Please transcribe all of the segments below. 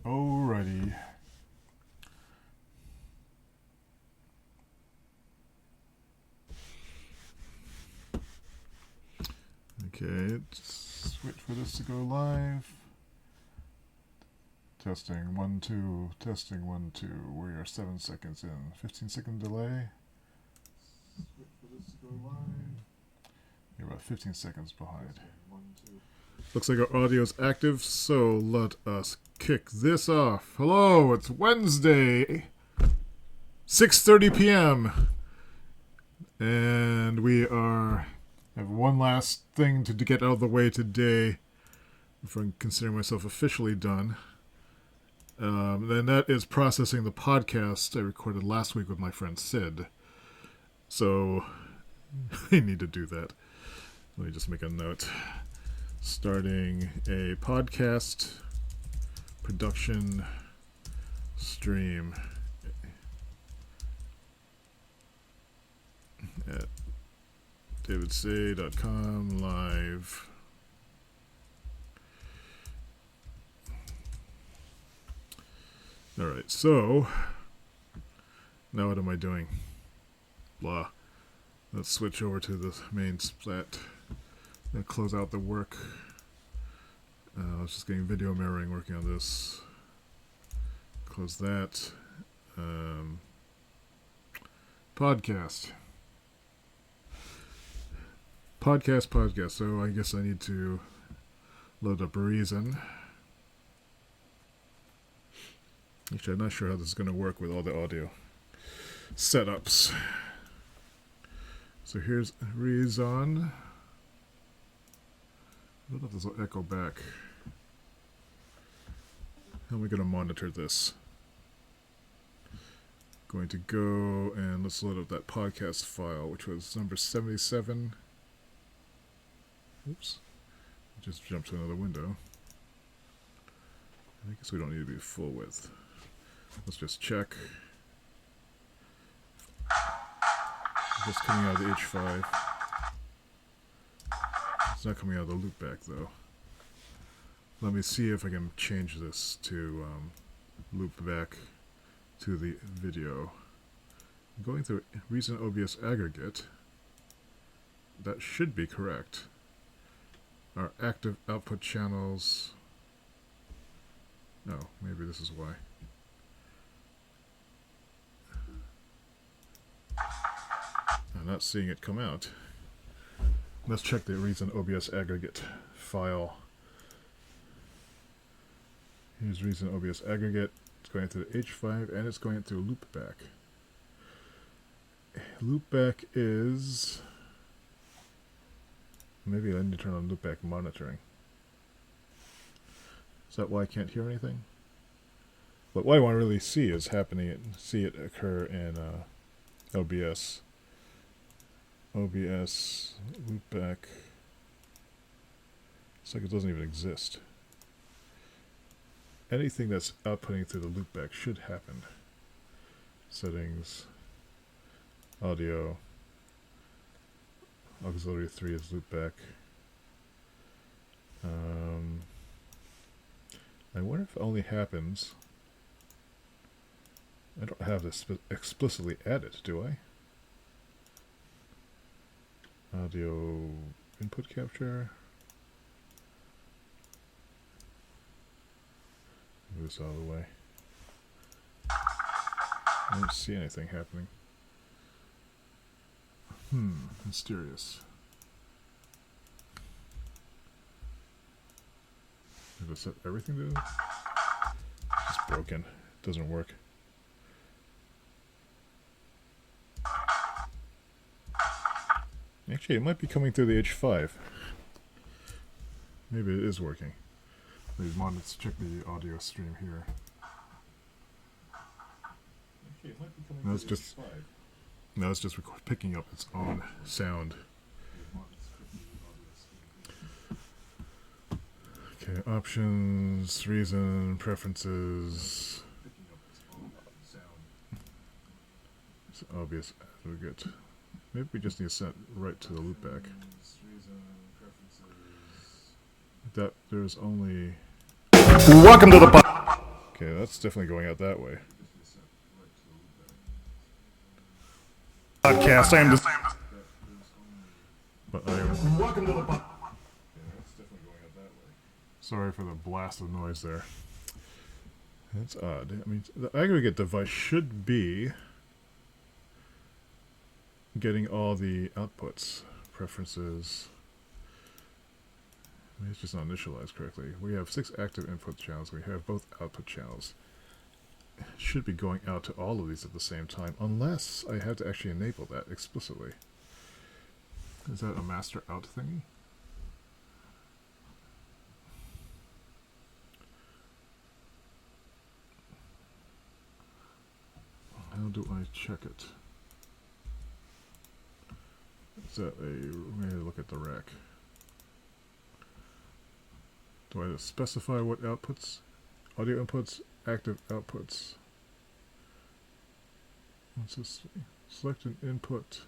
Alrighty. Okay, just wait for this to go live. Testing 1 2, testing 1 2. We are 7 seconds in. 15-second delay. Wait for this to go live. You're about 15 seconds behind. 1 2. Looks like our audio is active, so let us kick this off. Hello, it's Wednesday, 6:30 p.m. And we have one last thing to get out of the way today before I'm considering myself officially done. And that is processing the podcast I recorded last week with my friend Sid. So I need to do that. Let me just make a note. Starting a podcast production stream at davidsay.com live. Alright, so now what am I doing? Blah. Let's switch over to the main splat. Close out the work. I was just getting video mirroring, working on this. Close that. Podcast. So I guess I need to load up Reason. Actually, I'm not sure how this is going to work with all the audio setups. So here's Reason. I don't know if this will echo back. How am I going to monitor this? Going to go and let's load up that podcast file, which was number 77. Oops. Just jumped to another window. I guess we don't need to be full width. Let's just check. Just coming out of the H5. It's not coming out of the loopback though. Let me see if I can change this to loopback to the video. I'm going through Reason OBS aggregate. That should be correct. Our active output channels. No, maybe this is why. I'm not seeing it come out. Let's check the Reason OBS aggregate file. Here's Reason OBS aggregate. It's going through the H5 and it's going through loopback. Loopback is... Maybe I need to turn on loopback monitoring. Is that why I can't hear anything? But what I want to really see is see it occur in OBS. OBS, loopback. It's like it doesn't even exist. Anything that's outputting through the loopback should happen. Settings, audio, auxiliary 3 is loopback. I wonder if it only happens. I don't have this explicitly added, do I? Audio input capture. Move this out of the way. I don't see anything happening. Mysterious. Did I set everything to? It's broken. It doesn't work. Actually, it might be coming through the H5. Maybe it is working. Let's check the audio stream here. Actually, it might be coming through the H5. No, it's just picking up its own sound. Okay, options, Reason, preferences. It's obvious aggregate. Maybe we just need to set right to the loopback. That there's only Welcome to the Okay, that's definitely going out that way. Podcast. I am just. But I am. Welcome to the podcast. Yeah, that's definitely going out that way. Sorry for the blast of noise there. That's odd. I mean, the aggregate device should be getting all the outputs, preferences. Maybe it's just not initialized correctly. We have 6 active input channels. We have both output channels. It should be going out to all of these at the same time, unless I have to actually enable that explicitly. Is that a master out thingy? How do I check it? Is that a... Maybe look at the rack. Do I have to specify what outputs? Audio inputs, active outputs. What's this? Select an input.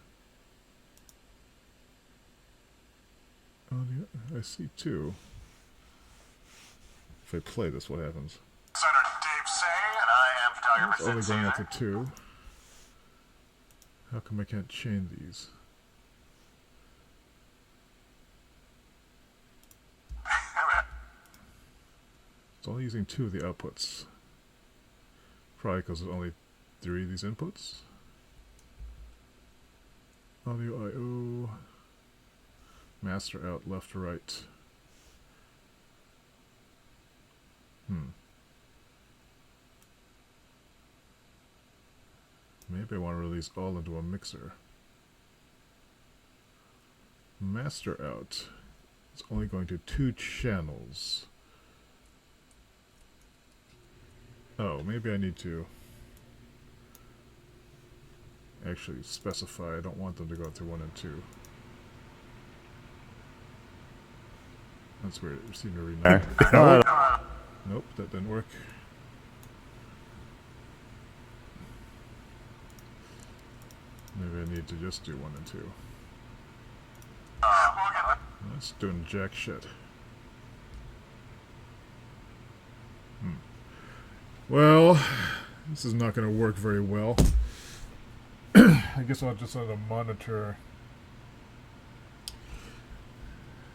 Audio, I see 2. If I play this, what happens? It's only going out to 2. How come I can't chain these? It's only using 2 of the outputs. Probably because there's only 3 of these inputs. Audio I/O. Master out, left to right. Maybe I want to release all into a mixer. Master out. It's only going to 2 channels. Oh, maybe I need to actually specify I don't want them to go through 1 and 2. That's weird. It seemed to rename. Nope, that didn't work. Maybe I need to just do 1 and 2. That's doing jack shit. Well, this is not going to work very well. I guess I'll just have to monitor.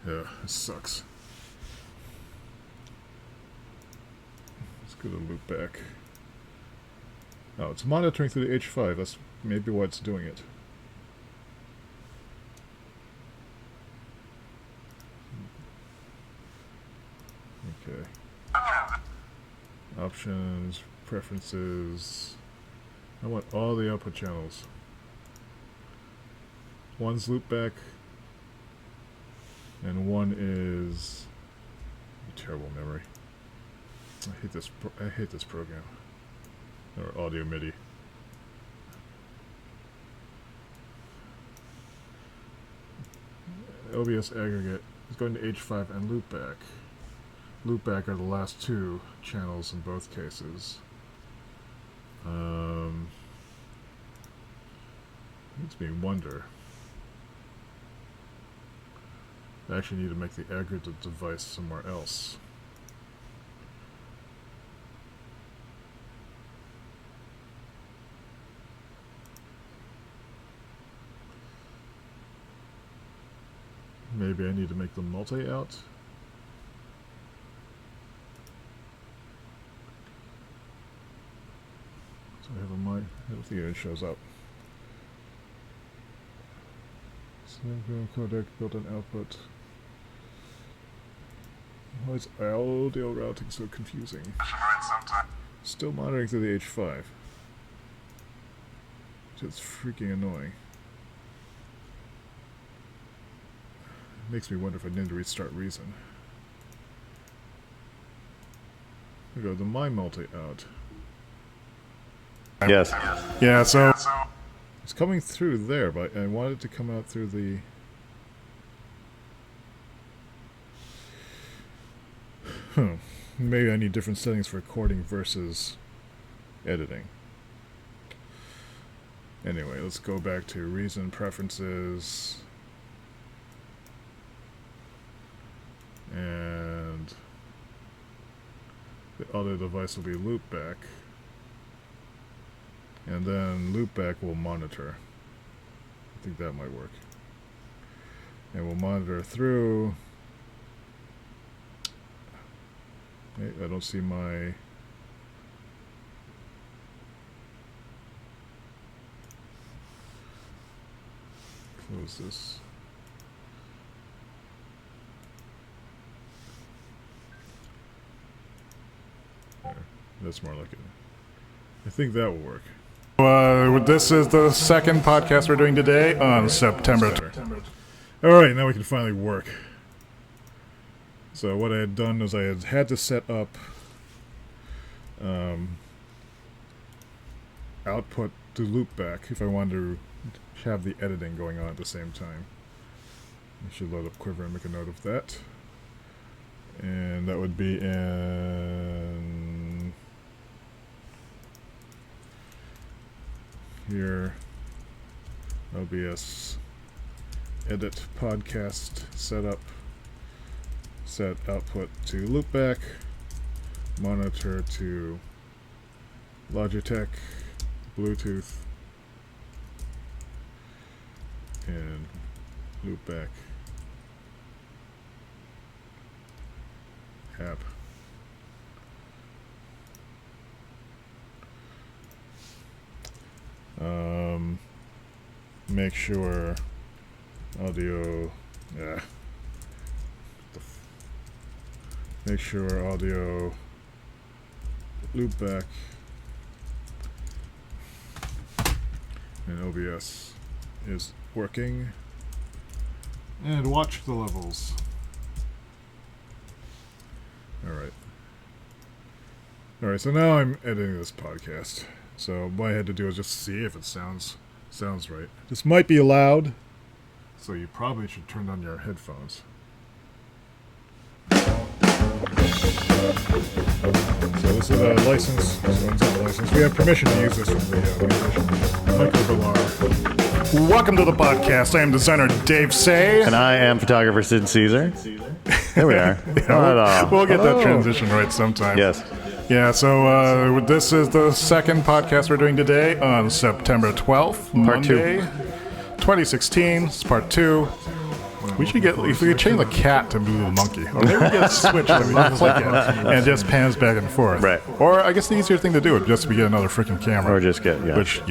Yeah, this sucks. Let's go to loop back. Oh, it's monitoring through the H5. That's maybe why it's doing it. Okay. Options, preferences. I want all the output channels. One's loopback, and one is terrible memory. I hate this. I hate this program. Or audio MIDI. OBS aggregate is going to H5 and loopback. Loopback are the last 2 channels in both cases. Makes me wonder. I actually need to make the aggregate device somewhere else. Maybe I need to make the multi-out. So I have a mic. I don't think it shows up. Codec built-in output. Why is audio routing so confusing? Still monitoring through the H5. It's freaking annoying. Makes me wonder if I need to restart Reason. There we go, the my multi-out. Yes. Yeah, so it's coming through there, but I want it to come out through the... Maybe I need different settings for recording versus editing. Anyway, let's go back to Reason Preferences. And The audio device will be loopback. And then loopback will monitor. I think that might work. And we'll monitor through. Hey, I don't see my... Close this. There. That's more like it. I think that will work. This is the second podcast we're doing today on September. Alright, now we can finally work. So what I had done was I had to set up output to loopback if I wanted to have the editing going on at the same time. I should load up Quiver and make a note of that. And that would be in here, OBS, edit podcast, setup, set output to loopback, monitor to Logitech, Bluetooth, and loopback app. Make sure audio, make sure audio loopback and OBS is working, and watch the levels. Alright, so now I'm editing this podcast. So what I had to do is just see if it sounds right. This might be loud, so you probably should turn on your headphones. So this is a license. So it's not a license. We have permission to use this from the Michael Villar. Welcome to the podcast. I am designer Dave Say. And I am photographer Sid Caesar. There we are. We'll get that transition right sometime. Yes. Yeah, so this is the second podcast we're doing today on September 12th, Part Monday, 2016. It's part 2. We should get, if we could change the cat to move the monkey, or maybe we get a switch that we just click it and it just pans back and forth. Right. Or I guess the easier thing to do would just be get another freaking camera. Or just get, which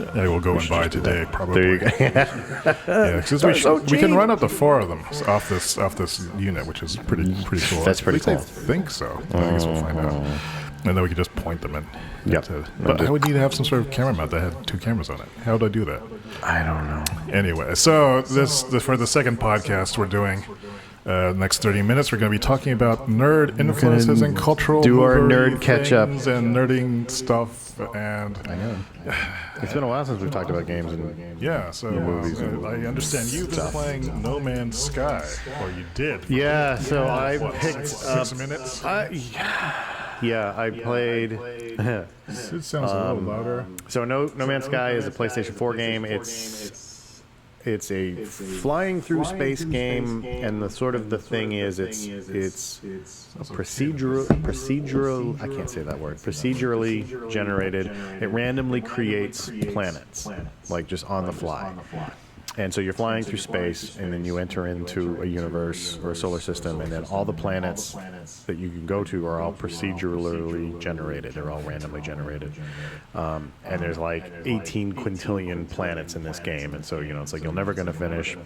I will go and buy today, probably. There you go. Yeah, because we can run up to 4 of them off this unit, which is pretty cool. That's pretty cool. I think so. I guess we'll find out. And then we could just point them in. Yep. But I would need to have some sort of camera mount that had 2 cameras on it. How would I do that? I don't know. Anyway, so for the second podcast we're doing, next 30 minutes, we're going to be talking about nerd influences and cultural do our nerd catch up and nerding stuff. And I know. It's been a while since we've talked about games and movies. I understand you've been playing No Man's Sky, or you did. Yeah, so I picked 6 minutes. Yeah, I played. It sounds a little louder. So No Man's Sky is a PlayStation 4 game. It's a flying through space game, and the thing is it's a procedural. I can't say that word. Procedurally generated. It randomly creates planets, like just on the fly. And so you're flying through space, and then you enter into a universe or a solar system, and then all the planets that you can go to are all procedurally generated. They're all randomly generated. And there's like 18 quintillion planets in this game, and so, it's like you're never going to finish.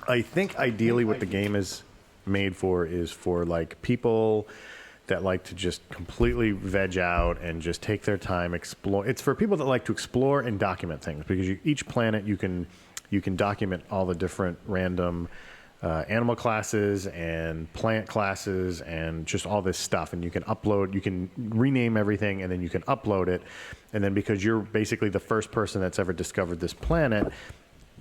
I think ideally what the game is made for is for like people that like to just completely veg out and just take their time, explore. It's for people that like to explore and document things, because each planet you can document all the different random animal classes and plant classes and just all this stuff. And you can upload, you can rename everything, and then you can upload it. And then because you're basically the first person that's ever discovered this planet,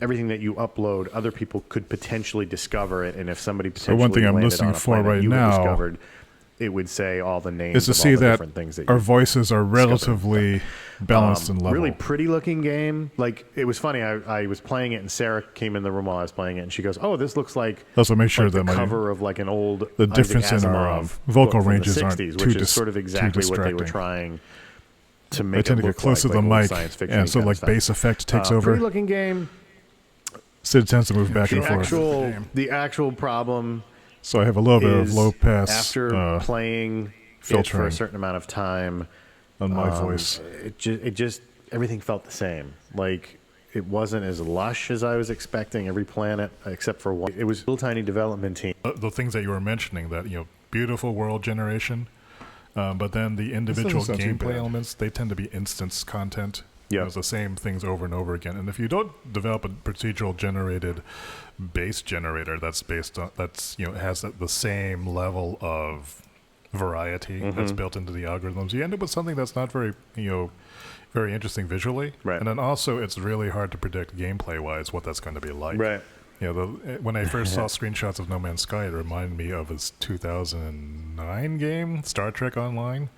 everything that you upload, other people could potentially discover it. And if somebody potentially one thing I'm landed listening on a for planet right you now discovered, it would say all the names is to of see all the that different things that our you voices are relatively balanced and level. Really pretty looking game. Like, it was funny. I was playing it, and Sarah came in the room while I was playing it, and she goes, "Oh, this looks like Let's make sure like that the cover of like an old the difference Isaac in our Asimov vocal book from ranges the aren't 60s, too which is sort of exactly what they were distracting. trying to I make tend it to look get close like to the old mic, science fiction. and so like bass effect takes over. Pretty looking game. Sid tends to move back and forth. The actual problem. So I have a little bit of low pass after playing it for a certain amount of time on my voice. It just everything felt the same. Like, it wasn't as lush as I was expecting. Every planet except for one. It was a little tiny development team. The things that you were mentioning, that beautiful world generation, but then the individual gameplay elements, they tend to be instance content. Yeah, it's the same things over and over again. And if you don't develop a procedural generated base generator that's based on has the same level of variety that's built into the algorithms, you end up with something that's not very very interesting visually. Right. And then also it's really hard to predict gameplay wise what that's going to be like. Right. When I first saw screenshots of No Man's Sky, it reminded me of his 2009 game, Star Trek Online.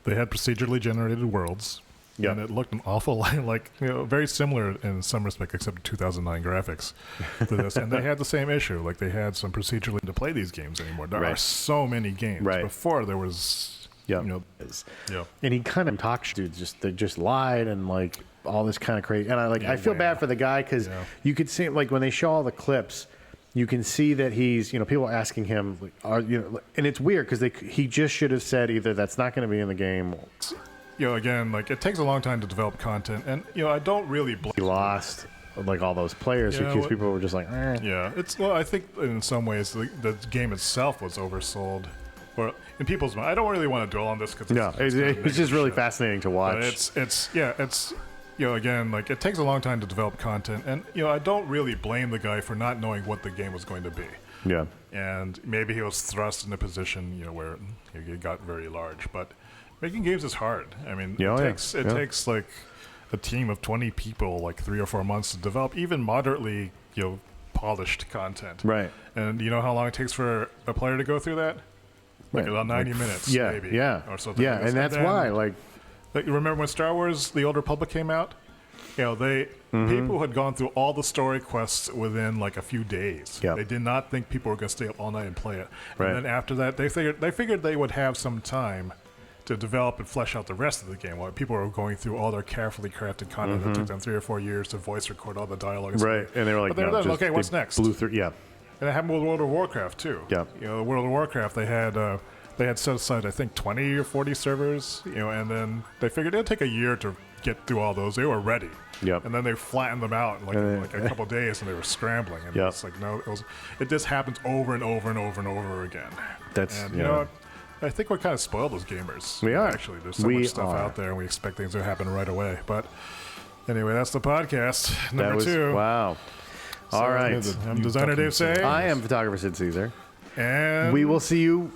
They had procedurally generated worlds. Yeah. And it looked an awful lot like, very similar in some respect, except 2009 graphics to this. And they had the same issue. Like, they had some procedurally to play these games anymore. There are so many games. Right. Before there was, And he kind of talks to they just lied and like all this kind of crazy. And I feel bad for the guy because you could see, like, when they show all the clips, you can see that he's, people are asking him, and it's weird because he just should have said either that's not going to be in the game. Again, like, it takes a long time to develop content, and I don't really blame. He lost like all those players because people were just like, eh. Yeah, I think in some ways the game itself was oversold, or in people's mind. I don't really want to dwell on this because it's just really fascinating to watch. But it's again, like, it takes a long time to develop content, and I don't really blame the guy for not knowing what the game was going to be. Yeah, and maybe he was thrust in a position where he got very large, but. Making games is hard. I mean, it takes like a team of 20 people, like 3 or 4 months to develop even moderately, polished content. Right. And you know how long it takes for a player to go through that? Like about 90 minutes, maybe. Yeah. Or something. Yeah, and that's why, like, you remember when Star Wars: The Old Republic came out? People had gone through all the story quests within like a few days. Yep. They did not think people were going to stay up all night and play it. Right. And then after that, they figured they would have some time to develop and flesh out the rest of the game while people were going through all their carefully crafted content that took them 3 or 4 years to voice record all the dialogue. Right, and they were like, okay, what's next? Blew through, And it happened with World of Warcraft too. Yeah. World of Warcraft, they had set aside, I think, 20 or 40 servers, and then they figured it'd take a year to get through all those. They were ready. Yep. And then they flattened them out in like a couple of days, and they were scrambling. And it's like, no, it just happens over and over and over and over again. I think we're kind of spoiled as gamers. We are. Actually, there's so much stuff out there, and we expect things to happen right away. But anyway, that's the podcast. Number 2. Wow. So, all right. I'm designer Dave Say. I am photographer Sid Caesar. And we will see you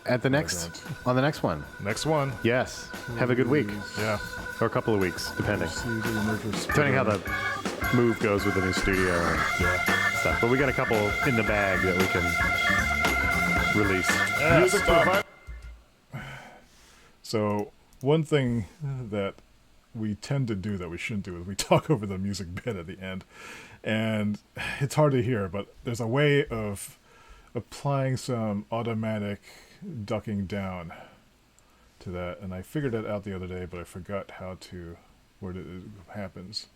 at the next one. Next one. Yes. Have a good week. Yeah. Or a couple of weeks, depending. Depending how the move goes with the new studio and stuff. But we got a couple in the bag that we can release. So one thing that we tend to do that we shouldn't do is we talk over the music bit at the end, and it's hard to hear, but there's a way of applying some automatic ducking down to that, and I figured it out the other day, but I forgot where it happens.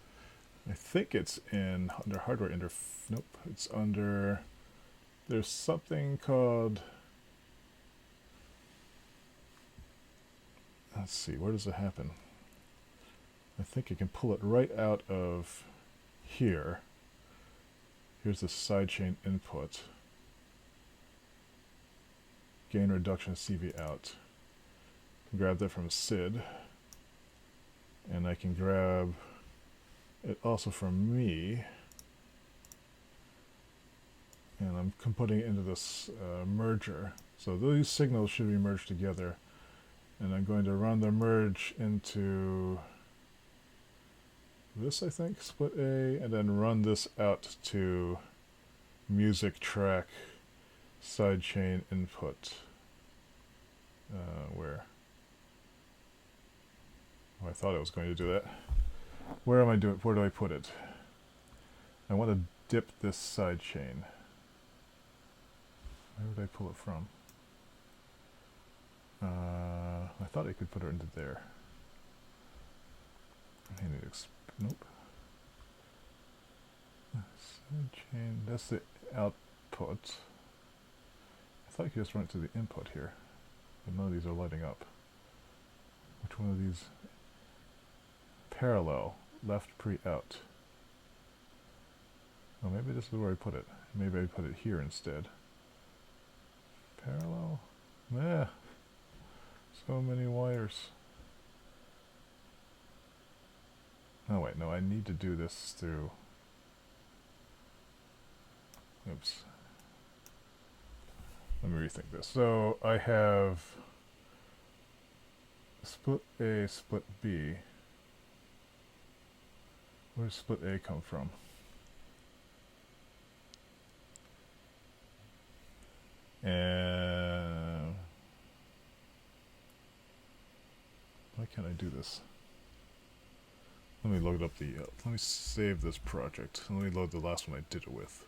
I think it's under hardware nope, it's under. There's something called, let's see, where does it happen? I think you can pull it right out of here. Here's the sidechain input. Gain reduction CV out. Grab that from Sid. And I can grab it also from me. And I'm putting it into this merger. So these signals should be merged together. And I'm going to run the merge into this, I think, split A, and then run this out to music track sidechain input. Where? Oh, I thought I was going to do that. Where am I doing? Where do I put it? I want to dip this side chain. Where would I pull it from? I thought I could put it into there. I need to nope. Side chain. That's the output. I thought you could just run it to the input here, but none of these are lighting up. Which one of these? Parallel, left pre-out. Oh, maybe this is where I put it. Maybe I put it here instead. Parallel? Yeah. So many wires. Oh wait, no, I need to do this through... Oops. Let me rethink this. So I have split A, split B. Where does split A come from? And why can't I do this? Let me load up the, let me save this project. Let me load the last one I did it with.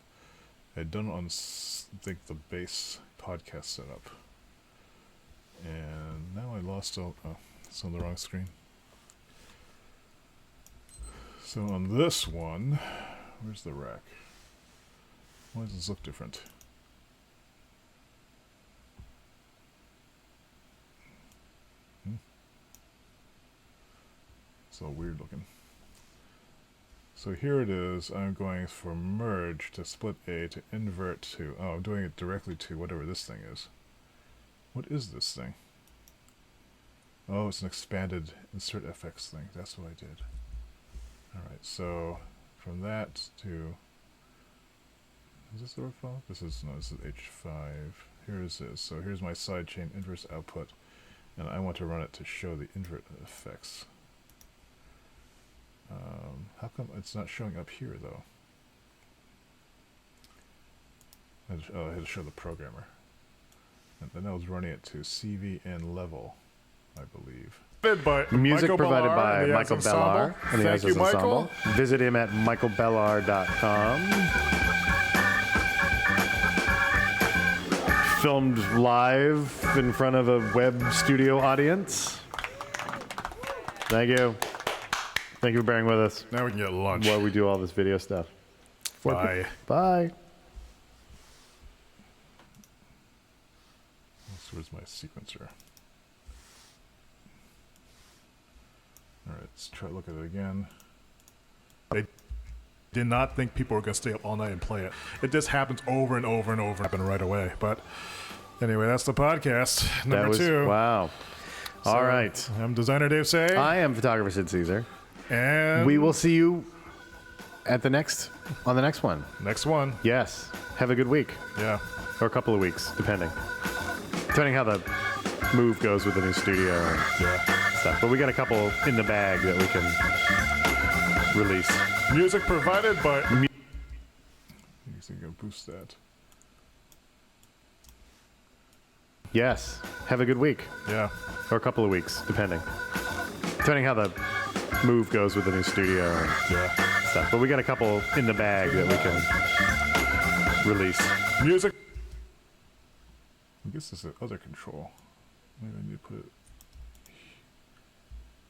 I had done it on, I think, the base podcast setup. And now I lost all, oh, it's on the wrong screen. So on this one, where's the rack? Why does this look different? It's all weird looking. So here it is. I'm going for merge to split A to invert to... Oh, I'm doing it directly to whatever this thing is. What is this thing? Oh, it's an expanded insert FX thing. That's what I did. Alright, so from that to... Is this the file? This is... No, this is H5. Here it is. So here's my sidechain inverse output. And I want to run it to show the invert effects. How come it's not showing up here, though? I had to show the programmer. And then I was running it to CVN level, I believe. Music Michael provided Bellar by and the Michael As Bellar Ensemble. and the Thank As you, Michael. Ensemble. Visit him at michaelbellar.com. Filmed live in front of a web studio audience. Thank you. Thank you for bearing with us Now we can get lunch. while we do all this video stuff. Bye. Bye. Where's my sequencer? Alright, let's try to look at it again. They did not think people were going to stay up all night and play it. It just happens over and over and over. Happened right away. But anyway, that's the podcast. Number 2. Wow. So, all right. I'm designer Dave Say. I am photographer Sid Caesar. And We will see you at the next one. next one. Yes. Have a good week. Yeah. Or a couple of weeks, depending how the move goes with the new studio and Yeah. stuff. But we got a couple in the bag that we can release. Music provided by... You think I'll boost that? Yes. Have a good week. Yeah. Or a couple of weeks, depending how the move goes with the new studio and Yeah. stuff. But we got a couple in the bag that we can release. Music... I guess this is the other control. Maybe I need to put it...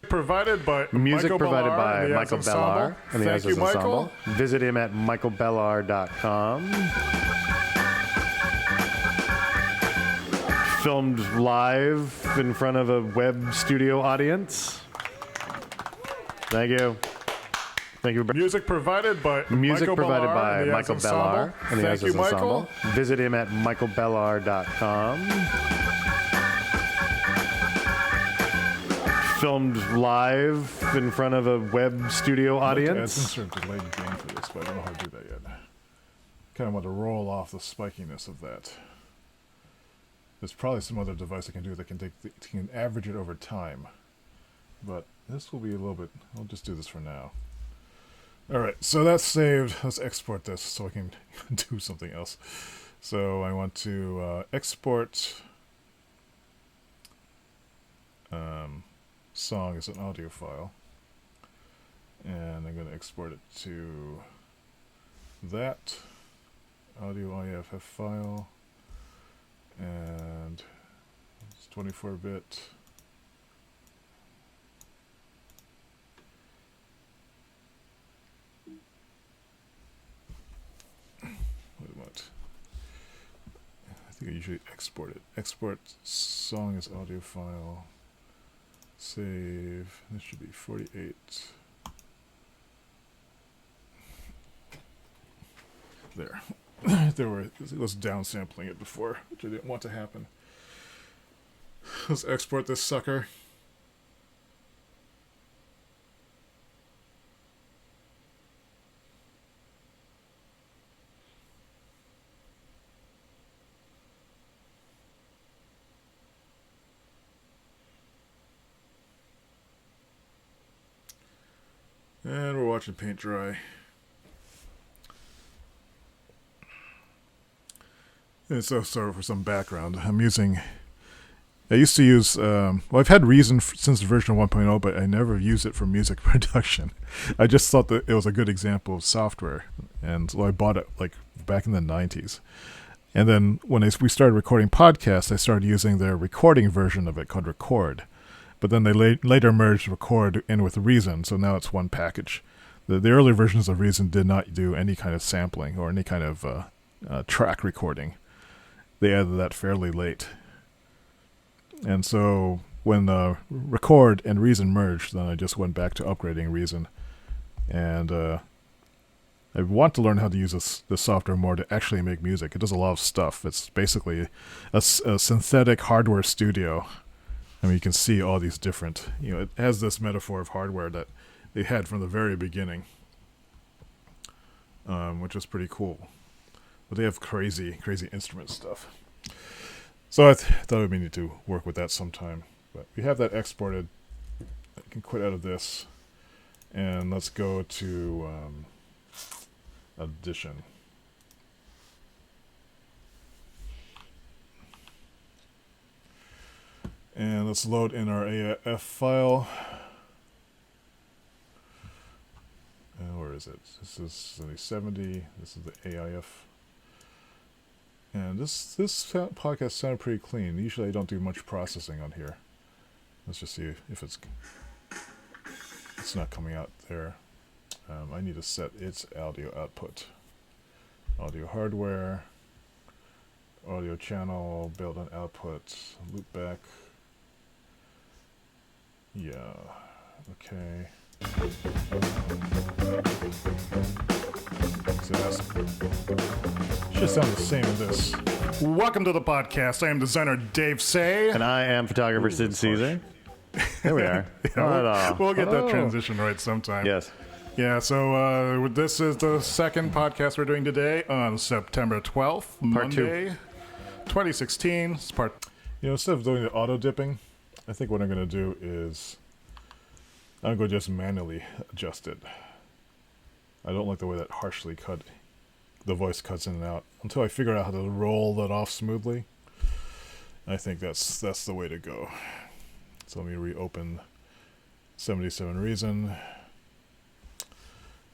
Provided by Music Michael provided Bellar by and the Michael As Bellar Ensemble. and the Thank As you, Michael. Ensemble. Visit him at michaelbellar.com. Filmed live in front of a web studio audience. Thank you. Thank you. Music provided by Music Michael provided Bellar by and the Michael As Bellar Ensemble. and the Thank As you, Michael. Ensemble. Visit him at michaelbellar.com. Filmed live in front of a web studio I'd audience. insert delayed gain for this, but I don't know how to do that yet. Kind of want to roll off the spikiness of that. There's probably some other device I can do that can average it over time. But this will be a little bit... I'll just do this for now. Alright, so that's saved. Let's export this so I can do something else. So I want to export song as an audio file. And I'm going to export it to that audio IFF file. And it's 24-bit. I think I usually export it. Export song as audio file. Save. This should be 48. There. It was downsampling it before, which I didn't want to happen. Let's export this sucker. And we're watching paint dry. And so, sorry for some background. I used to use, I've had Reason since version 1.0, but I never used it for music production. I just thought that it was a good example of software. And so I bought it like back in the 90s. And then when we started recording podcasts, I started using their recording version of it called Record. But then they later merged Record in with Reason, so now it's one package. The early versions of Reason did not do any kind of sampling or any kind of track recording. They added that fairly late. And so when Record and Reason merged, then I just went back to upgrading Reason. And I want to learn how to use this software more to actually make music. It does a lot of stuff. It's basically a synthetic hardware studio. I mean, you can see all these different, it has this metaphor of hardware that they had from the very beginning, which is pretty cool. But they have crazy instrument stuff. So I thought we need to work with that sometime. But we have that exported. I can quit out of this. And let's go to Audition. And let's load in our AIF file. And where is it? This is 70. This is the AIF. And this podcast sounded pretty clean. Usually I don't do much processing on here. Let's just see if it's not coming out there. I need to set its audio output. Audio hardware. Audio channel. Build an output. Loopback. Yeah, okay. So that's should sound the same as this. Welcome to the podcast. I am designer Dave Say. And I am photographer Sid Caesar. There we are. We'll get that transition right sometime. Yes. Yeah, so this is the second podcast we're doing today on September 12th, Monday, 2016. It's part. Instead of doing the auto dipping, I think what I'm going to do is I'm going to just manually adjust it. I don't like the way that harshly the voice cuts in and out. Until I figure out how to roll that off smoothly, I think that's the way to go. So let me reopen 77 Reason.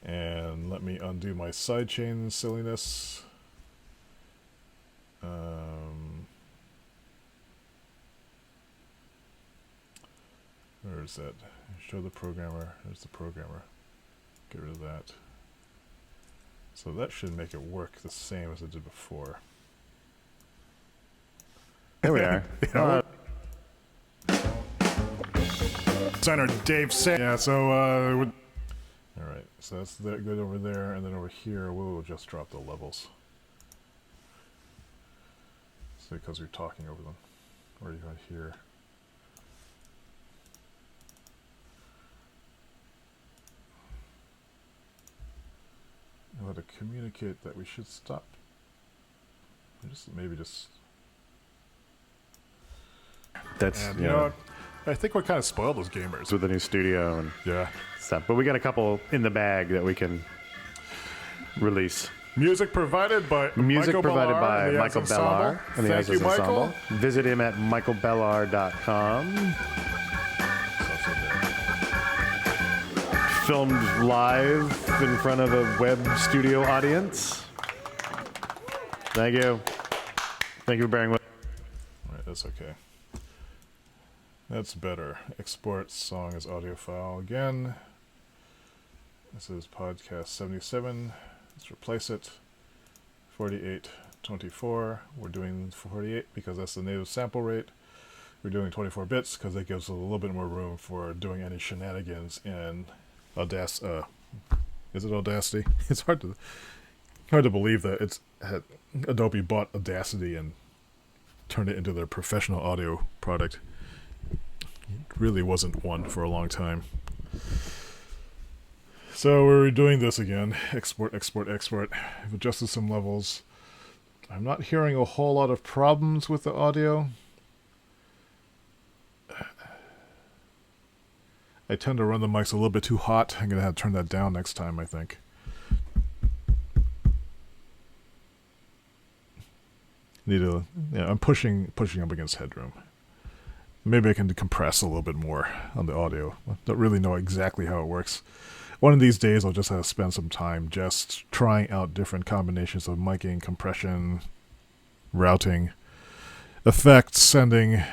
And let me undo my sidechain silliness. Where is that? Show the programmer. There's the programmer. Get rid of that. So that should make it work the same as it did before. There we are. Designer Dave Say. Yeah, so all right, so that's good over there, and then over here we'll just drop the levels. So because we're talking over them, or you right here. I want to communicate that we should stop. Maybe just. That's and, you know what? I think we're kind of spoiled as gamers with the new studio and stuff. But we got a couple in the bag that we can release. Music provided by Michael Bellar and the Thank you, Michael. Ensemble. Visit him at michaelbellar.com. Filmed live in front of a web studio audience. Thank you. Thank you for bearing with. All right, that's okay. That's better. Export song as audio file again. This is podcast 77. Let's replace it. 4824. We're doing 48 because that's the native sample rate. We're doing 24 bits because that gives us a little bit more room for doing any shenanigans in Audacity. Is it Audacity? It's hard to believe that Adobe bought Audacity and turned it into their professional audio product. It really wasn't one for a long time. So we're doing this again. Export, export, export. I've adjusted some levels. I'm not hearing a whole lot of problems with the audio. I tend to run the mics a little bit too hot. I'm going to have to turn that down next time, I think. I'm pushing up against headroom. Maybe I can compress a little bit more on the audio. I don't really know exactly how it works. One of these days I'll just have to spend some time just trying out different combinations of miking, compression, routing, effects, sending.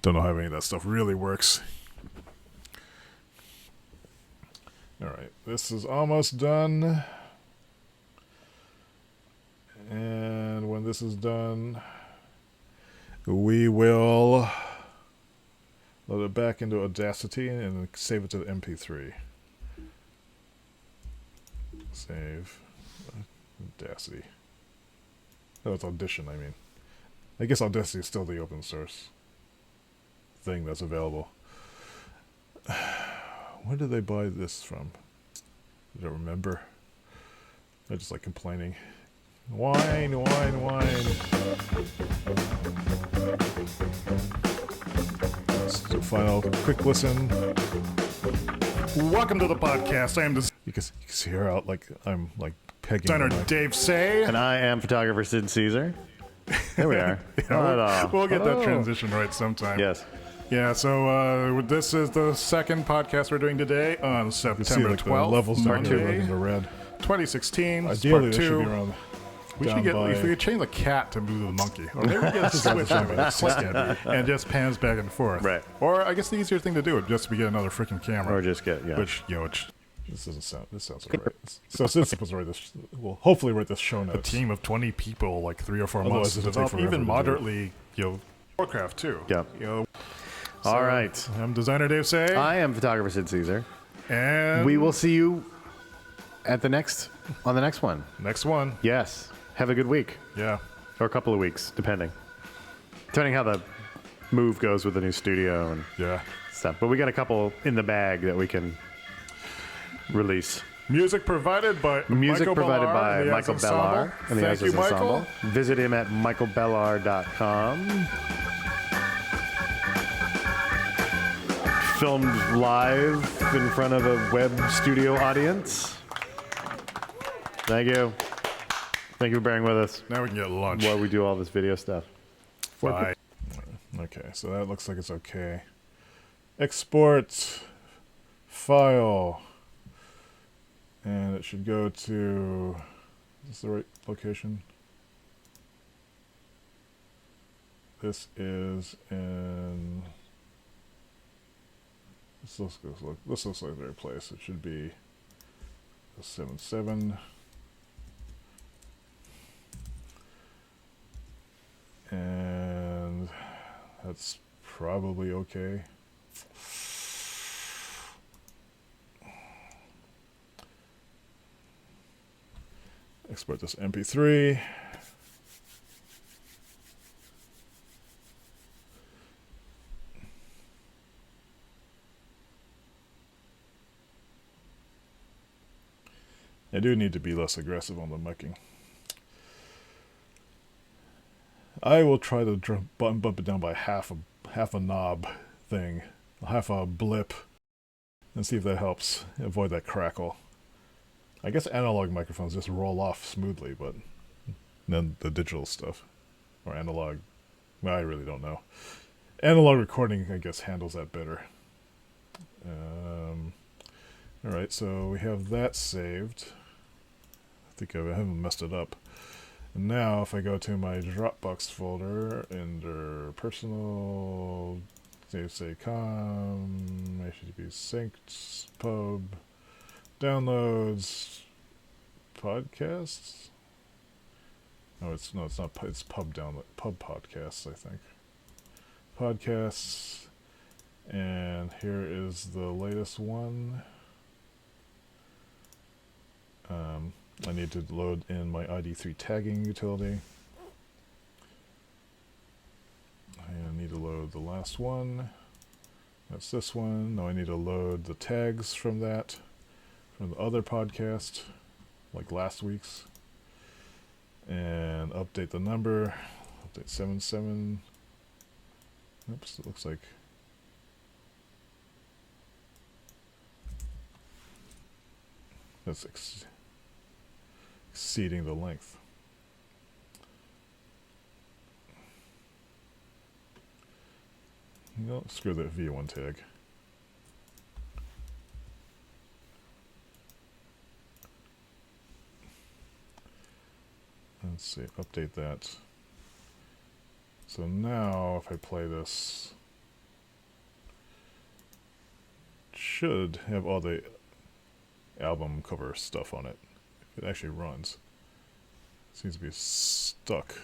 Don't know how any of that stuff really works. Alright, this is almost done. And when this is done, we will load it back into Audacity and save it to the MP3. Save Audacity. Oh, it's Audition, I mean. I guess Audacity is still the open source thing that's available. Where did they buy this from? I don't remember. I just like complaining. Wine, wine, wine. Let's do a final quick listen. Welcome to the podcast. I am you can see her out like I'm like pegging. Designer Dave Say. And I am photographer Sid Caesar. There we are. We'll get that transition right sometime. Yes. Yeah, so this is the second podcast we're doing today on September 12th. Levels Monday, down here the red. 2016. Ideally, part 2. Should be around. If we could change the cat to move the monkey, or maybe we get a switch and just pans back and forth. Right. Or I guess the easier thing to do would just be get another freaking camera. Or just get which this sounds alright. So since supposed to write this, we'll hopefully write this show notes. A team of 20 people, like 3 or 4 months to develop even moderately, Warcraft 2. Yeah. So all right. I'm designer Dave Say. I am photographer Sid Caesar. And we will see you on the next one. Next one. Yes. Have a good week. Yeah. Or a couple of weeks, depending how the move goes with the new studio and stuff. But we got a couple in the bag that we can release. Music provided by Michael Bellar and the Thank you, Michael. Ensemble. Visit him at michaelbellar.com. Filmed live in front of a web studio audience. Thank you. Thank you for bearing with us. Now we can get lunch. While we do all this video stuff. Bye. Okay, so that looks like it's okay. Export file. And it should go to... Is this the right location? This is in... This looks like the right place. It should be 77. And that's probably okay. Export this MP3. I do need to be less aggressive on the miking. I will try to bump it down by half a knob thing, half a blip, and see if that helps avoid that crackle. I guess analog microphones just roll off smoothly, but then the digital stuff, or analog, well, I really don't know. Analog recording, I guess, handles that better. Alright, so we have that saved. I think I haven't messed it up. And now, if I go to my Dropbox folder, under personal, say com, HTTP synced, pub, downloads, podcasts. No, it's not. It's pub download, pub podcasts, I think. Podcasts, and here is the latest one. I need to load in my ID3 tagging utility. I need to load the last one. That's this one. Now I need to load the tags from that, from the other podcast, like last week's, and update the number. Update 77. Oops, it looks like that's exceeding the length. No, screw that V1 tag. Let's see, update that. So now, if I play this, it should have all the album cover stuff on it. If it actually runs. It seems to be stuck.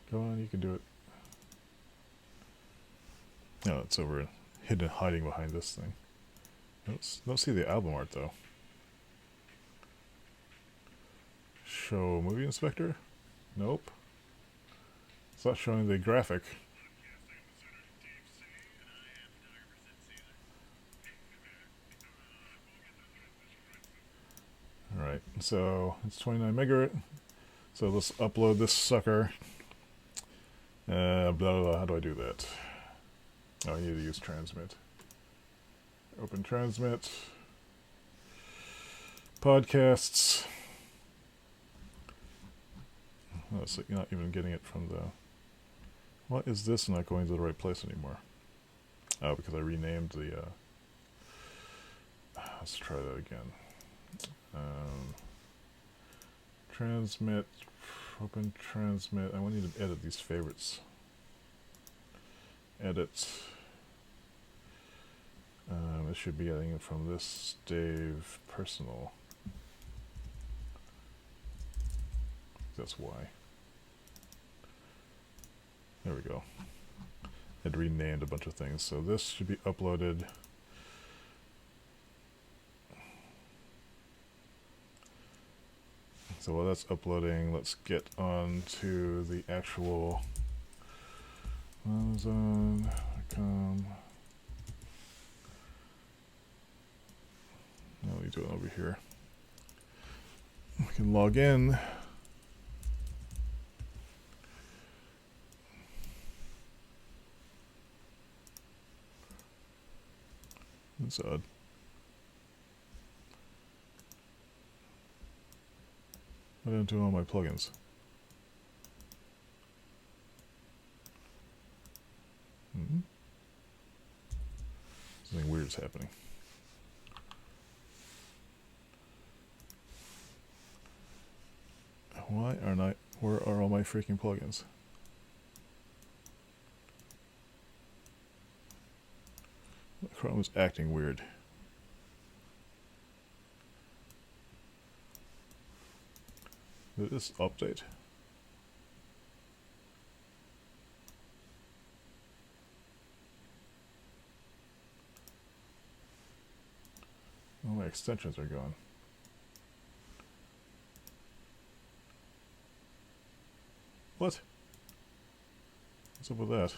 Go on, you can do it. No, it's over hidden, hiding behind this thing. Don't see the album art though. Show movie inspector? Nope. It's not showing the graphic. Alright, so it's 29 megahertz. So let's upload this sucker. Blah, blah, blah. How do I do that? Oh, I need to use transmit. Open transmit. Podcasts. Oh, so you're not even getting it from the... What is this not going to the right place anymore? Oh, because I renamed the... Let's try that again. Transmit. Open transmit. I need to edit these favorites. Edit. It should be getting it from this Dave personal. That's why. There we go. I'd renamed a bunch of things. So this should be uploaded. So while that's uploading, let's get on to the actual Amazon.com. Now we do it over here. We can log in. That's odd. What did I do all my plugins? Something weird's happening. Why aren't I? Where are all my freaking plugins? Chrome is acting weird. Did this update? All my extensions are gone. What? What's up with that?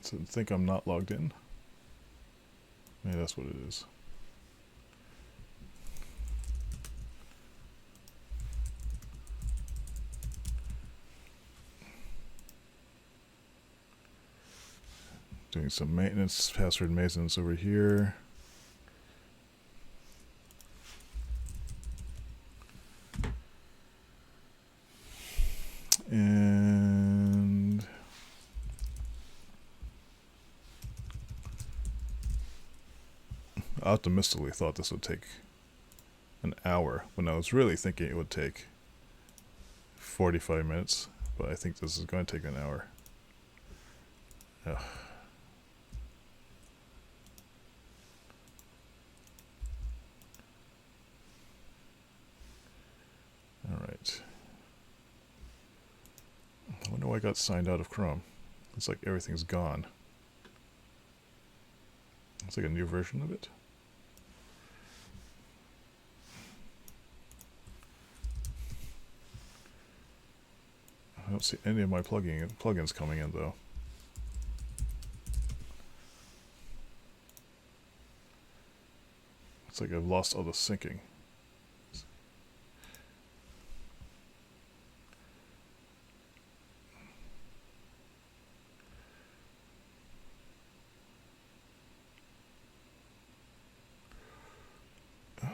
Does it think I'm not logged in? Maybe that's what it is. Doing some maintenance, password maintenance over here. And I optimistically thought this would take an hour when I was really thinking it would take 45 minutes, but I think this is going to take an hour. Ugh. Alright. I wonder why I got signed out of Chrome. It's like everything's gone. It's like a new version of it. I don't see any of my plugins coming in though. It's like I've lost all the syncing.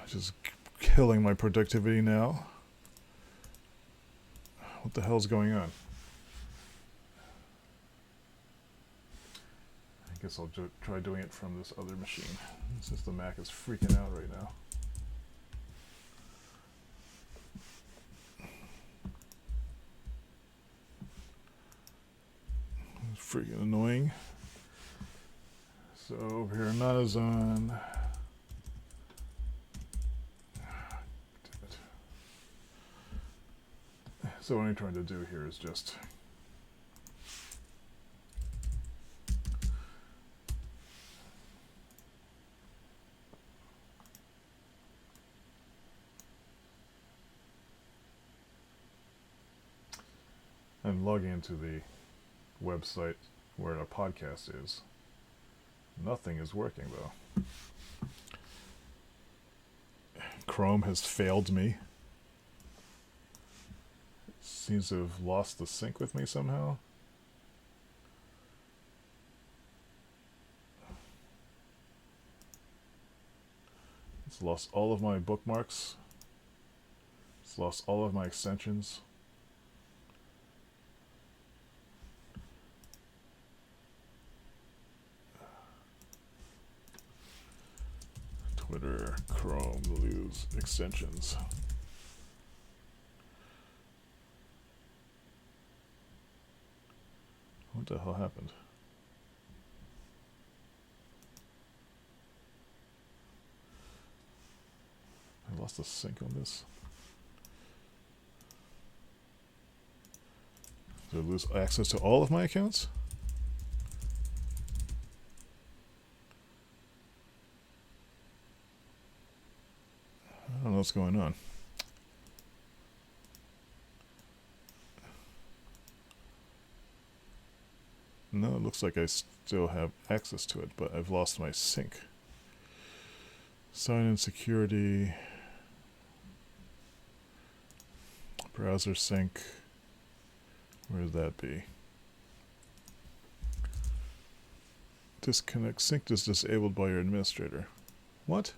Just killing my productivity now. What the hell's going on? I guess I'll try doing it from this other machine, since the Mac is freaking out right now. It's freaking annoying. So over here, not as on. So what I'm trying to do here is just I'm logging into the website where the podcast is. Nothing is working though. Chrome has failed me. Seems to have lost the sync with me somehow. It's lost all of my bookmarks. It's lost all of my extensions. Twitter, Chrome, lose extensions. What the hell happened? I lost the sync on this. Did I lose access to all of my accounts? I don't know what's going on. No, it looks like I still have access to it, but I've lost my sync. Sign-in security. Browser sync. Where would that be? Disconnect sync is disabled by your administrator. What?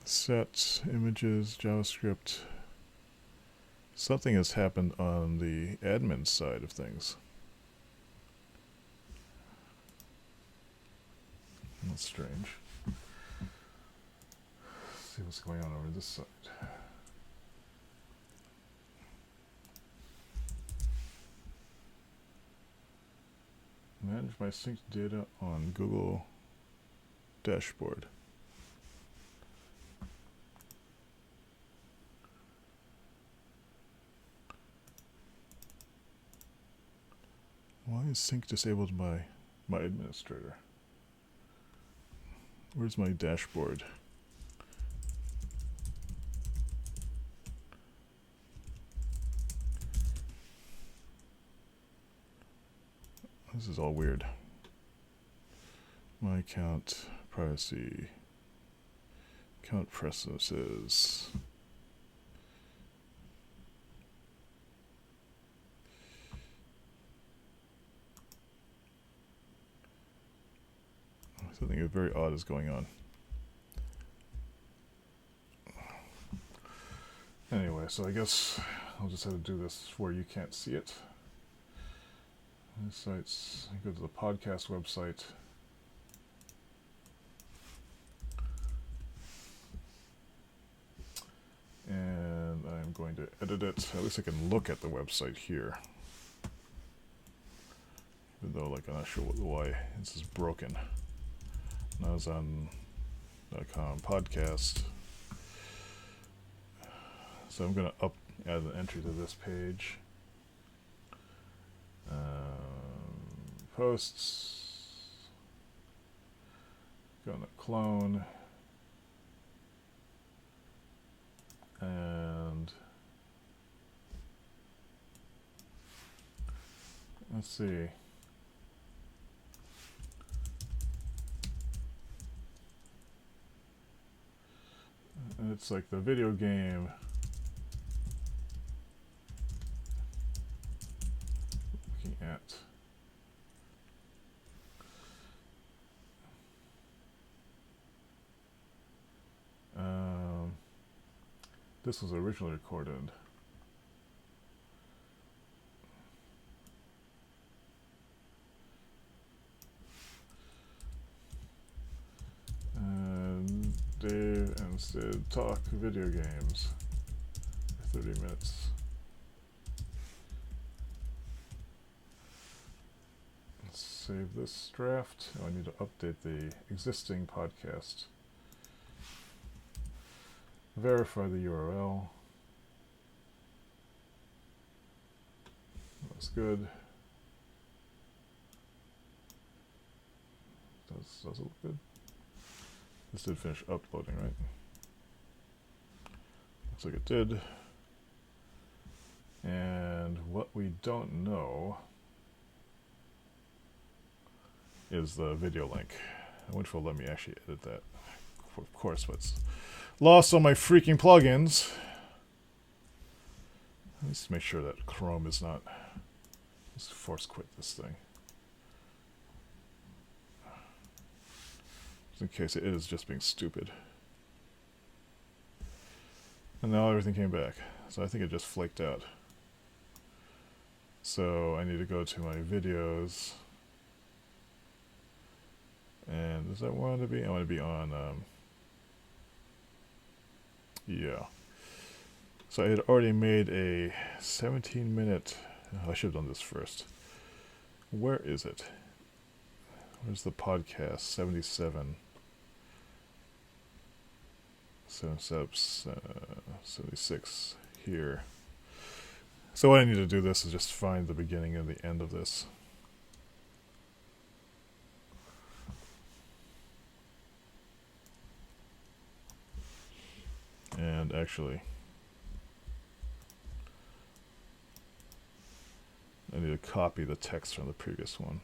Set images, JavaScript. Something has happened on the admin side of things. That's strange. Let's see what's going on over this side. Manage my synced data on Google Dashboard. Why is sync disabled by my administrator? Where's my dashboard? This is all weird. My account, Privacy. Account preferences. Something very odd is going on. Anyway, so I guess I'll just have to do this where you can't see it. These sites, I go to the podcast website. And I'm going to edit it. At least I can look at the website here. Even though, like, I'm not sure why this is broken. When I was on .com podcast. So I'm going to add an entry to this page. Posts. Going to clone. And let's see. And it's like the video game. Looking at. This was originally recorded. And Dave and Sid talk video games for 30 minutes. Let's save this draft. Oh, I need to update the existing podcast. Verify the URL. That's good. Does it look good? This did finish uploading, right? Looks like it did. And what we don't know is the video link. Which will let me actually edit that. Of course, what's lost on my freaking plugins. Let's make sure that Chrome is not. Let's force quit this thing. Just in case it is just being stupid. And now everything came back. So I think it just flaked out. So I need to go to my videos. And does that want to be? I want to be on. Yeah. So I had already made a 17-minute... I should have done this first. Where is it? Where's the podcast? 77. 76 here. So what I need to do this is just find the beginning and the end of this. And actually, I need to copy the text from the previous one.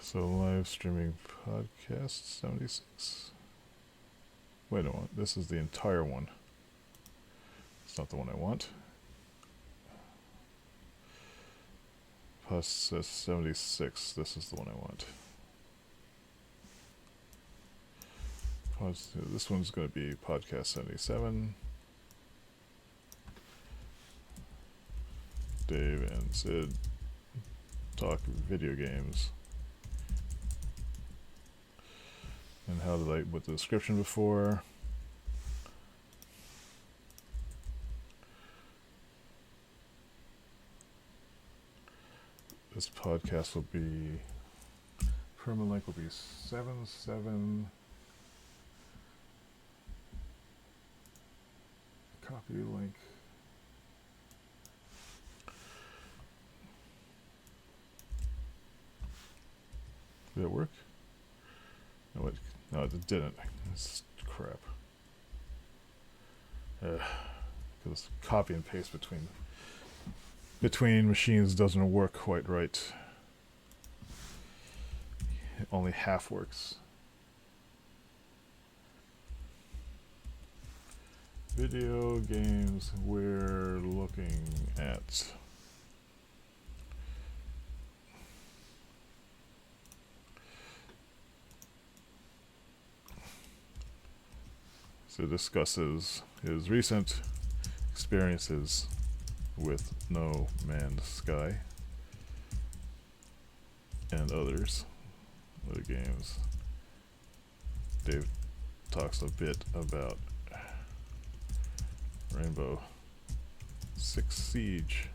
So live streaming podcast 76. Wait a minute, this is the entire one. It's not the one I want. Plus 76, this is the one I want. This one's going to be podcast 77. Dave and Sid talk video games. And how did I put the description before? This podcast will be, permalink will be 77. Copy link. Did it work? No, it didn't. It's crap. Because copy and paste between. between machines doesn't work quite right. It only half works. Video games we're looking at. So discusses his recent experiences with No Man's Sky and other games. Dave talks a bit about Rainbow Six Siege.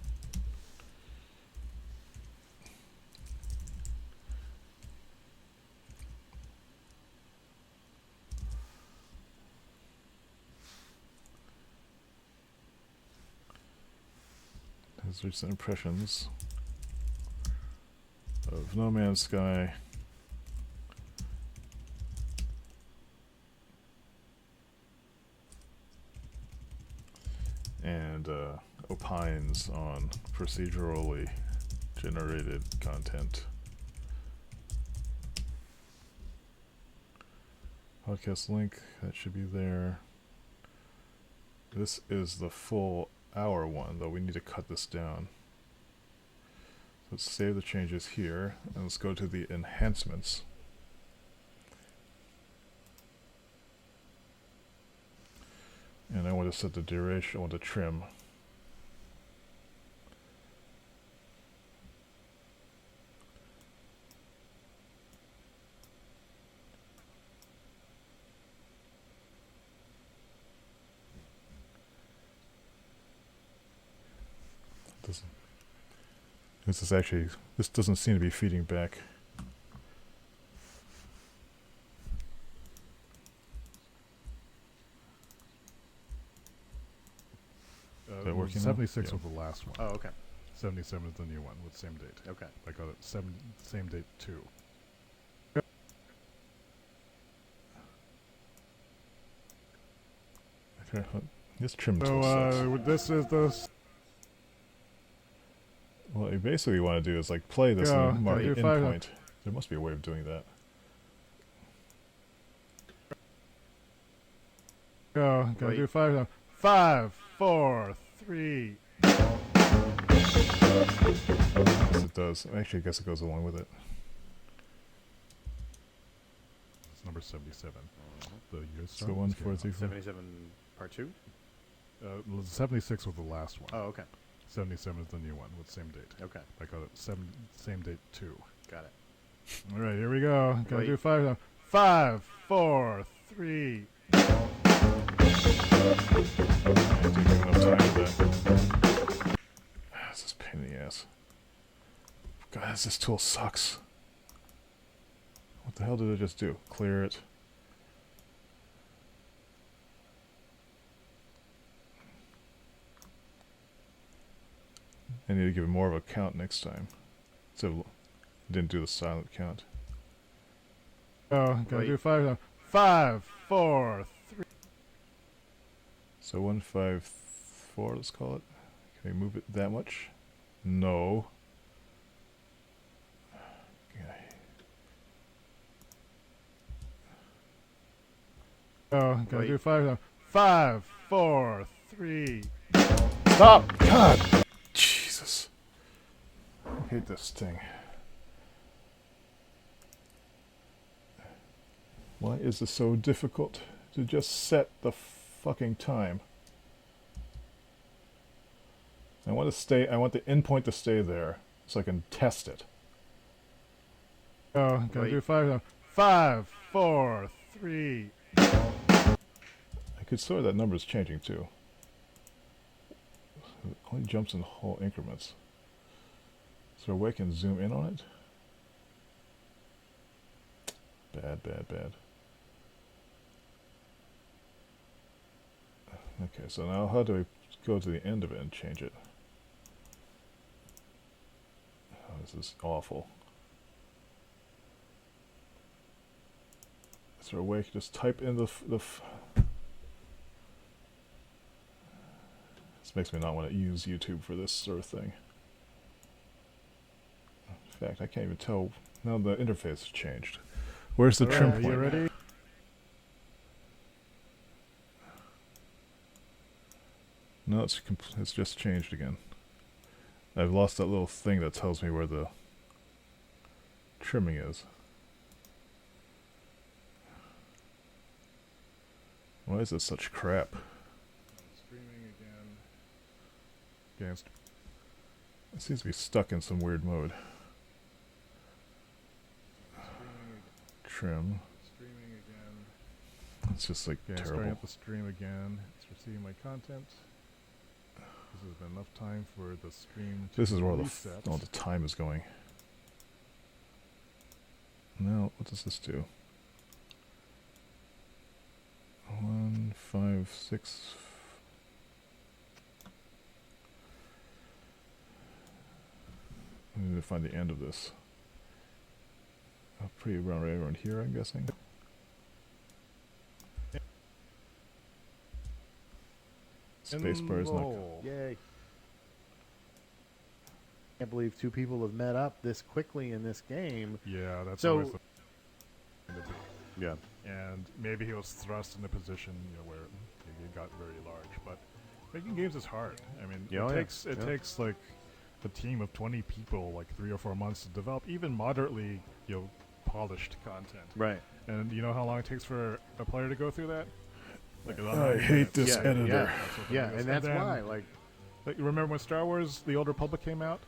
His recent impressions of No Man's Sky and opines on procedurally generated content. Podcast link, that should be there. This is the full hour one, though we need to cut this down. So let's save the changes here, and let's go to the enhancements. And I want to set the duration, I want to trim. This doesn't seem to be feeding back. Is that working now? 76 Yeah. was the last one. Oh, okay. 77 is the new one with same date. Okay. I got it. Same date 2. Okay, this trim So tool sucks. this is the. What you basically want to do is like play this Yeah, and mark do an five. endpoint. There must be a way of doing that. Go. Gotta Wait. do 5 now. 5, 4, 3. Yes, it does. Actually, I guess it goes along with it. It's number 77. The year So started 1, this 4, game. 3, 4. 77 part 2? 76 was the last one. Oh, okay. 77 is the new one with same date. Okay. I got it. Same date 2. Got it. All right, here we go. Gotta Wait. do 5 now. 5, 4, 3. I didn't give enough time for that. This is a pain in the ass. Guys, this tool sucks. What the hell did I just do? Clear it. I need to give it more of a count next time. So didn't do the silent count. Gotta Wait. do 5 now. 5, 4, 3. So 1, 5, 4, let's call it. Can we move it that much? No. Okay. Gotta Wait. do 5 now. 5, 4, 3. Stop! God! Jesus. I hate this thing. Why is this so difficult to just set the fucking time? I want the endpoint to stay there so I can test it. Gotta Wait. do 5 now. 5, 4, 3. I could sort that number is changing too. It only jumps in whole increments. Is there a way I can zoom in on it? Bad. Okay, so now how do I go to the end of it and change it? Oh, this is awful. Is there a way I can just type in this makes me not want to use YouTube for this sort of thing. In fact, I can't even tell. Now the interface has changed. Where's the trim Are point? you ready? No, it's just changed again. I've lost that little thing that tells me where the trimming is. Why is this such crap? Streaming again. Against. It seems to be stuck in some weird mode. Trim. Streaming again. It's just like Okay, starting terrible. up the stream again. It's receiving my content. This has been enough time for the stream to This is where reset. all the time is going. Now, what does this do? 1, 5, 6. I need to find the end of this. Pretty around right around here, I'm guessing. Spacebar is not. Roll. Yay. Can't believe two people have met up this quickly in this game. Yeah, that's So- always the Yeah. and maybe he was thrust in a position where he got very large. But making games is hard. I mean, Yeah, it takes like a team of 20 people, like 3 or 4 months to develop even moderately polished content. Right. And you know how long it takes for a player to go through that? Like about I 9 hate minutes. this Yeah, editor. yeah. That's what Yeah, it is. and that's then, why, like, you remember when Star Wars: The Old Republic came out?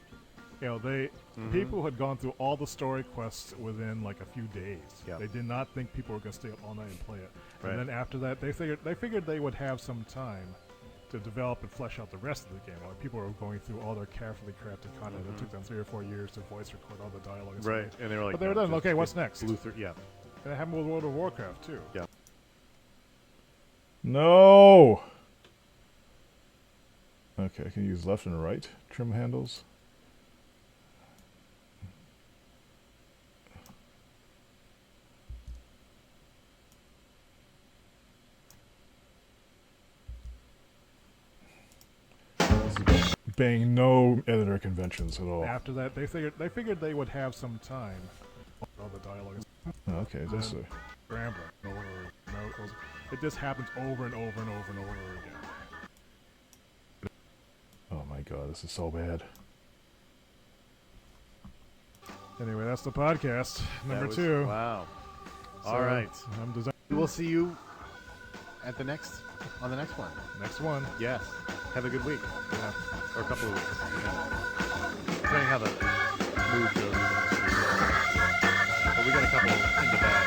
People had gone through all the story quests within like a few days. Yeah. They did not think people were going to stay up all night and play it. Right. And then after that, they figured they would have some time to develop and flesh out the rest of the game. While people were going through all their carefully crafted content, it took them 3 or 4 years to voice record all the dialogue. And right. stuff. And they were like, But they were no, done. just Okay, what's next? blew through- yeah. And it happened with World of Warcraft too. Yeah. No! Okay, I can use left and right trim handles. Bang no editor conventions at all. After that, they figured they would have some time. All the dialogue. Okay, this is Scrambling over. It just happens over and over and over and over again. oh my god, this is so bad. Anyway, that's the podcast number That was- 2. Wow. So, All right. I'm designing We'll see you on the next one. next one. Yes. Have a good week. Yeah. Or a couple of weeks. Depending how the mood goes. But we got a couple in the bag.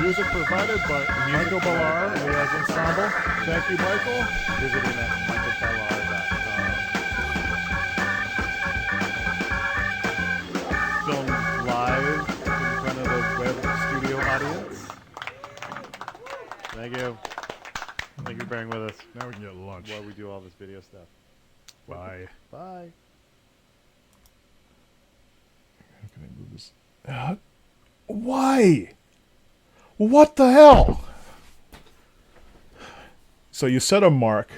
Music provided by Michael Ballar, the Ensemble. Thank you, Michael. Visit him at michaelbellar.com. Filmed live in front of the web studio audience. Thank you. Thank you for bearing with us Now we can get lunch. while we do all this video stuff. Bye. Bye. How can I move this? Why? What the hell? So you set a mark,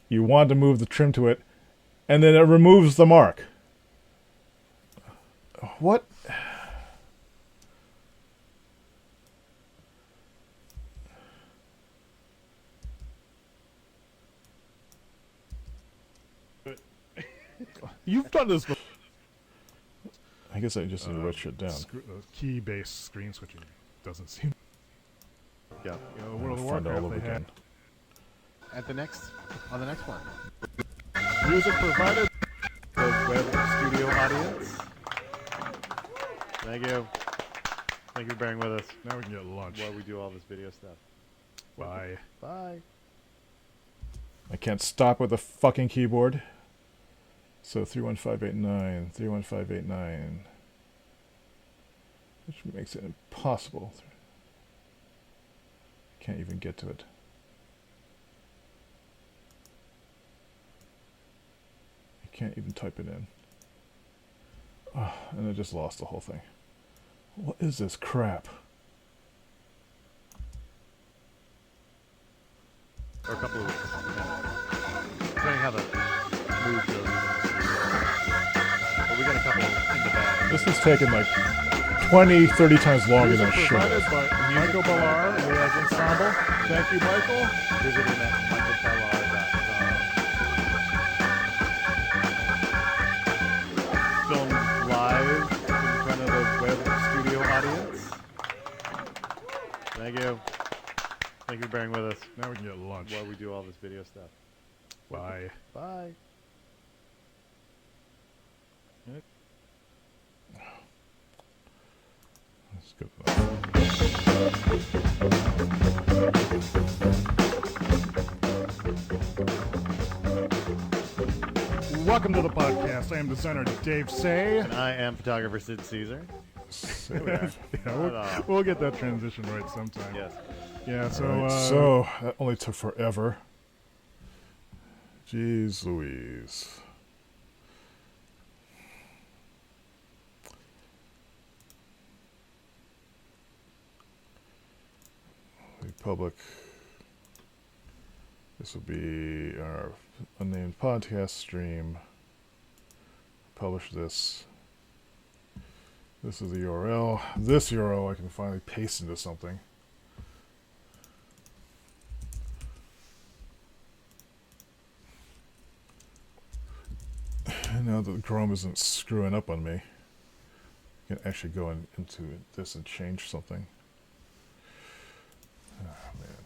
you want to move the trim to it, and then it removes the mark. What? You've done this before. I guess I just need to write shit down. Key-based screen switching doesn't seem. Yeah. World of Find it all Warcraft, over they had again. On the next one. music provided. The web studio audience. Thank you. Thank you for bearing with us Now we can get lunch. while we do all this video stuff. Bye. Bye. I can't stop with the fucking keyboard. So 31589, 31589. Which makes it impossible. Can't even get to it. I can't even type it in. Oh, and I just lost the whole thing. What is this crap? Or a couple of weeks. Depending how the mood goes. we got a couple in the bag. This has taken like 20, 30 times longer than it should Provided have. by Michael Ballar and his ensemble. Thank you, Michael. Visiting at michaelballar.com. Filmed live in front of a web studio audience. Thank you. Thank you for bearing with us Now we can get lunch. while we do all this video stuff. Bye. Bye. That's good enough. Welcome to the podcast. I am designer Dave Say. And I am photographer Sid Caesar. Yeah, we'll get that transition right sometime. Yes. Yeah, so, Right, so that only took forever. Jeez Louise. The public. This will be our unnamed podcast stream. Publish this. This is the URL. This URL I can finally paste into something. Now that Chrome isn't screwing up on me, I can actually go into this and change something. Oh, man.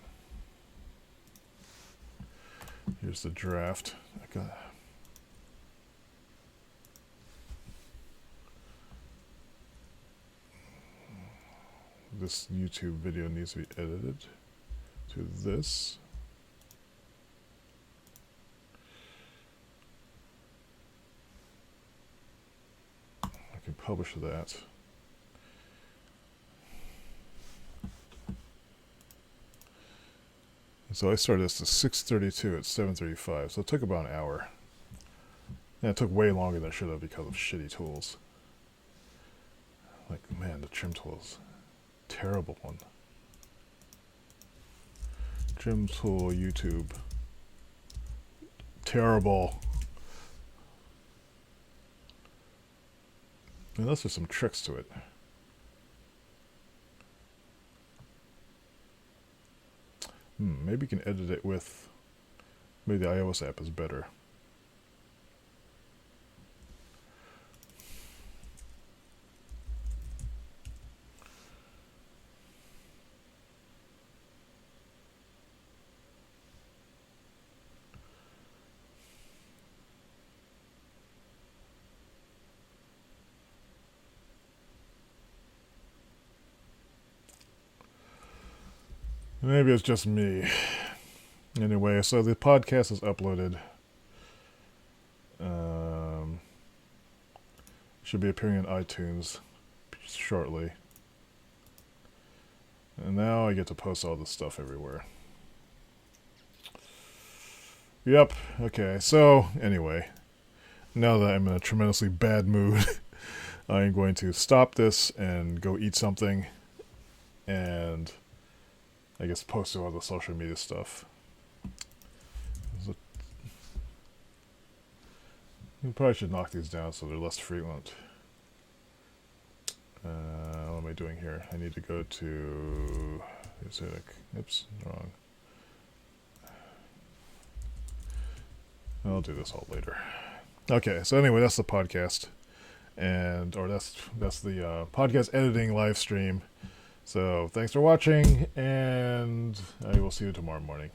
Here's the draft. I got. This YouTube video needs to be edited to this. I can publish that. And so I started this at 6:32 at 7:35, so it took about an hour. And it took way longer than it should have because of shitty tools. Like, man, the trim tools. Terrible one. Trim tool, YouTube. Terrible. Unless there's some tricks to it. Maybe you can edit it with... Maybe the iOS app is better. Maybe it's just me. Anyway, so the podcast is uploaded. Should be appearing in iTunes shortly. And now I get to post all this stuff everywhere. Yep, okay, so anyway. Now that I'm in a tremendously bad mood, I'm going to stop this and go eat something. And... I guess post all the social media stuff. You probably should knock these down so they're less frequent. What am I doing here? I need to go to... Oops, wrong. I'll do this all later. Okay, so anyway, that's the podcast. Or that's the podcast editing live stream. So, thanks for watching, and I will see you tomorrow morning.